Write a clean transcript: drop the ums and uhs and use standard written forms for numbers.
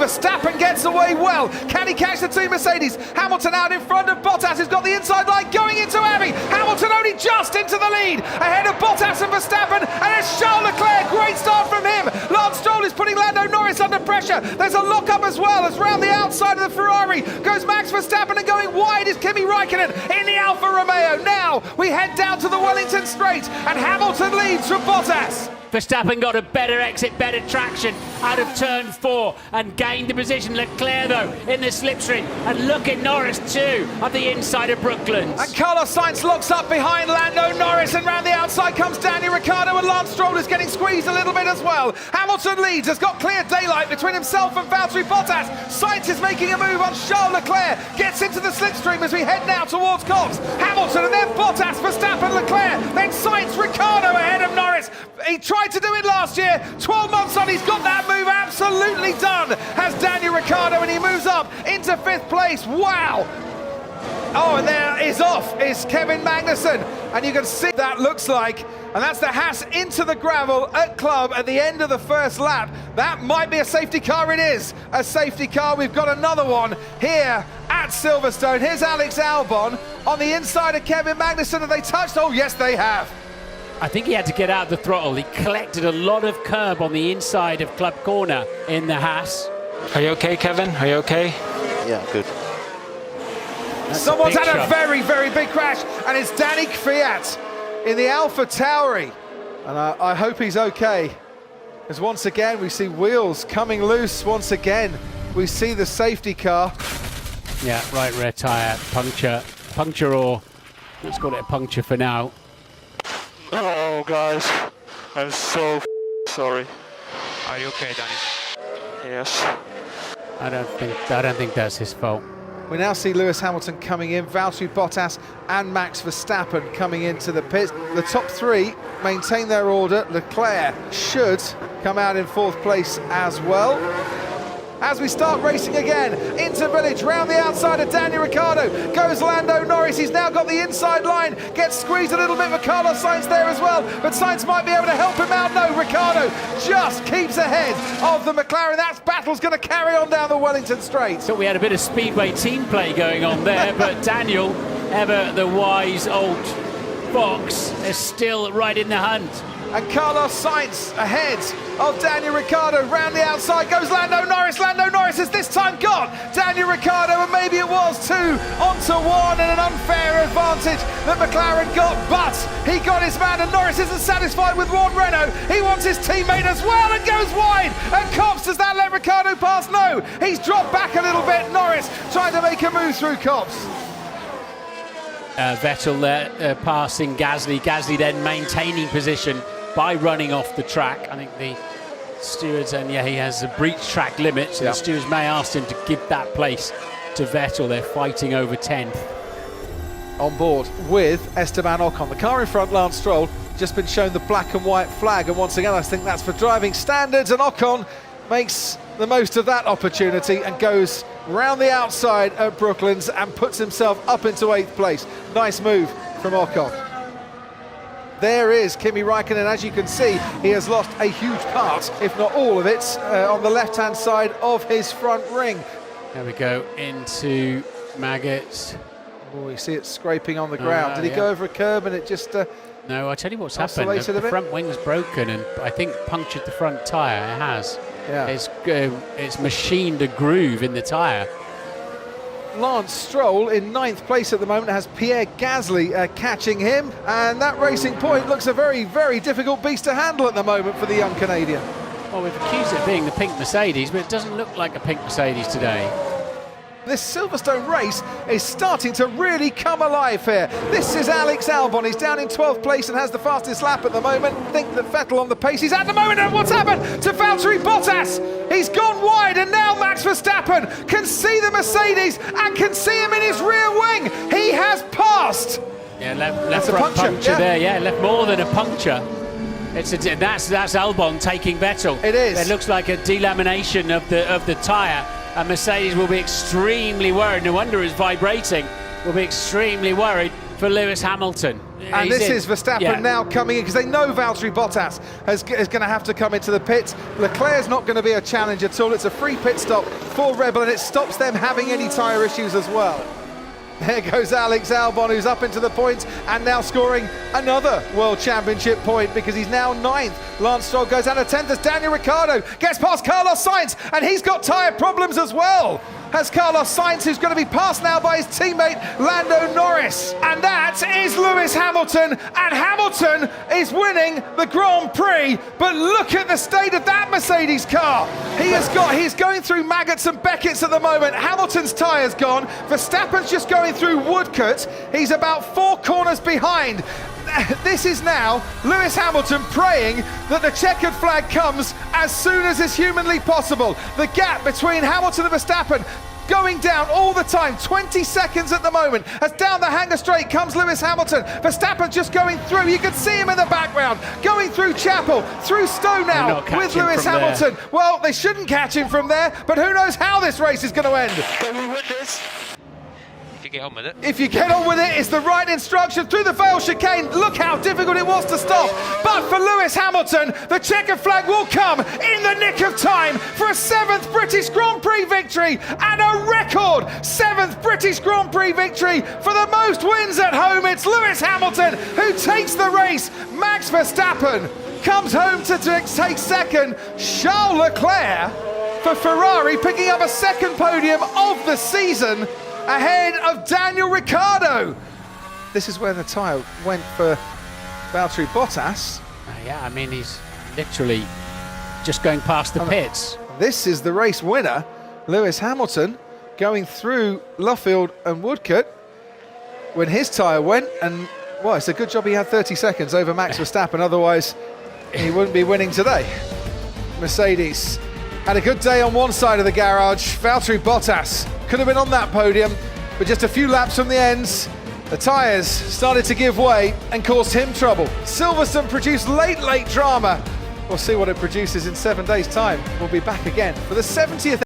Verstappen gets away well. Can he catch the two Mercedes? Hamilton out in front of Bottas, who's got the inside line going into Abbey. Hamilton only just into the lead, ahead of Bottas and Verstappen, and it's Charles Leclerc. Great start from him. Lance Stroll is putting Lando Norris under pressure. There's a lock-up as well, as round the outside of the Ferrari goes Max Verstappen, and going wide is Kimi Raikkonen in the Alfa Romeo. Now we head down to the Wellington Straight, and Hamilton leads from Bottas. Verstappen got a better exit, better traction out of turn 4 and gained the position. Leclerc, though, in the slipstream. And look at Norris, too, at the inside of Brooklands. And Carlos Sainz locks up behind Lando Norris, and round the outside comes Daniel Ricciardo, and Lance Stroll is getting squeezed a little bit as well. Hamilton leads, has got clear daylight between himself and Valtteri Bottas. Sainz is making a move on Charles Leclerc, gets into the slipstream as we head now towards Cox. Hamilton and then Bottas, Verstappen, Leclerc, then Sainz, Ricciardo ahead of Norris. He tried to do it last year, 12 months on, he's got that move absolutely done, has Daniel Ricciardo, and he moves up into 5th place. Wow! Oh, and there is off is Kevin Magnussen, and you can see that looks like, and that's the Haas into the gravel at Club at the end of the first lap. That might be a safety car. It is a safety car. We've got another one here at Silverstone. Here's Alex Albon on the inside of Kevin Magnussen. Have they touched? Oh, yes, they have. I think he had to get out of the throttle. He collected a lot of curb on the inside of Club Corner in the Haas. Are you okay, Kevin? Are you okay? Yeah, good. Someone's had a very, very big crash, and it's Danny Kvyat in the Alpha Tauri. And I hope he's okay, because once again we see wheels coming loose. Once again we see the safety car. Yeah, right rear tyre, puncture, or let's call it a puncture for now. Oh, guys, I'm so sorry. Are you okay, Danny? Yes. I don't think that's his fault. We now see Lewis Hamilton coming in, Valtteri Bottas and Max Verstappen coming into the pits. The top 3 maintain their order. Leclerc should come out in 4th place as well. As we start racing again into Village, round the outside of Daniel Ricciardo goes Lando Norris. He's now got the inside line, gets squeezed a little bit with Carlos Sainz there as well, but Sainz might be able to help him out. No, Ricciardo just keeps ahead of the McLaren. That battle's going to carry on down the Wellington Straight. So we had a bit of speedway team play going on there, but Daniel, ever the wise old fox, is still right in the hunt. And Carlos Sainz ahead of Daniel Ricciardo. Round the outside goes Lando Norris. Lando Norris has this time got Daniel Ricciardo, and maybe it was 2 onto 1, and an unfair advantage that McLaren got, but he got his man, and Norris isn't satisfied with Juan Renault. He wants his teammate as well, and goes wide. And Copse, does that let Ricciardo pass? No, he's dropped back a little bit. Norris trying to make a move through Copse. Vettel there passing Gasly. Gasly then maintaining position by running off the track. I think the stewards, and yeah, he has a breach track limit, so the stewards may ask him to give that place to Vettel. They're fighting over 10th. On board with Esteban Ocon. The car in front, Lance Stroll, just been shown the black and white flag, and once again I think that's for driving standards, and Ocon makes the most of that opportunity and goes round the outside at Brooklands and puts himself up into 8th place. Nice move from Ocon. There is Kimi Raikkonen. As you can see, he has lost a huge part, if not all of it, on the left-hand side of his front ring. There we go, into Maggots. Oh, you see it scraping on the ground. Did he go over a curb and it just... No, I'll tell you what's happened. The front wing's broken and I think punctured the front tyre. It has. Yeah. It's machined a groove in the tyre. Lance Stroll in 9th place at the moment, has Pierre Gasly catching him, and that Racing Point looks a very, very difficult beast to handle at the moment for the young Canadian. Well, we've accused it of being the pink Mercedes, but it doesn't look like a pink Mercedes today. This Silverstone race is starting to really come alive here. This is Alex Albon. He's down in 12th place and has the fastest lap at the moment. Think that Vettel on the pace he's at the moment, and what's happened to Valtteri Bottas? He's gone wide, and now Max Verstappen can see the Mercedes and can see him in his rear wing. He has passed. Yeah, left front puncture there. Yeah, left more than a puncture. That's Albon taking Vettel. It is. It looks like a delamination of the tyre. And Mercedes will be extremely worried. No wonder it's vibrating. Will be extremely worried for for Lewis Hamilton. And He's this in. is Verstappen Yeah. now coming in because they know Valtteri Bottas is going to have to come into the pits. Leclerc's not going to be a challenge at all. It's a free pit stop for Red Bull, and it stops them having any tyre issues as well. There goes Alex Albon, who's up into the points and now scoring another World Championship point because he's now 9th. Lance Stroll goes down to 10th as Daniel Ricciardo gets past Carlos Sainz, and he's got tyre problems as well. Has Carlos Sainz, who's going to be passed now by his teammate Lando Norris. And that is Lewis Hamilton, and Hamilton is winning the Grand Prix. But look at the state of that Mercedes car. He's going through Maggots and Beckett's at the moment. Hamilton's tyre's gone. Verstappen's just going through Woodcote. He's about 4 corners behind. This is now Lewis Hamilton praying that the checkered flag comes as soon as is humanly possible. The gap between Hamilton and Verstappen going down all the time, 20 seconds at the moment, as down the hanger straight comes Lewis Hamilton. Verstappen just going through, you can see him in the background, going through Chapel, through Stowe now with Lewis Hamilton. Well, they shouldn't catch him from there, but who knows how this race is going to end. Can we win this? If you get on with it. If you get on with it, it's the right instruction through the Vale chicane. Look how difficult it was to stop. But for Lewis Hamilton, the checkered flag will come in the nick of time for a 7th British Grand Prix victory and a record 7th British Grand Prix victory for the most wins at home. It's Lewis Hamilton who takes the race. Max Verstappen comes home to take second. Charles Leclerc for Ferrari picking up a 2nd podium of the season, ahead of Daniel Ricciardo. This is where the tyre went for Valtteri Bottas. Yeah, I mean, he's literally just going past the pits. This is the race winner, Lewis Hamilton, going through Luffield and Woodcote when his tyre went, and well, it's a good job he had 30 seconds over Max Verstappen, otherwise he wouldn't be winning today. Mercedes had a good day on one side of the garage. Valtteri Bottas could have been on that podium, but just a few laps from the ends, the tyres started to give way and caused him trouble. Silverstone produced late drama. We'll see what it produces in 7 days' time. We'll be back again for the 70th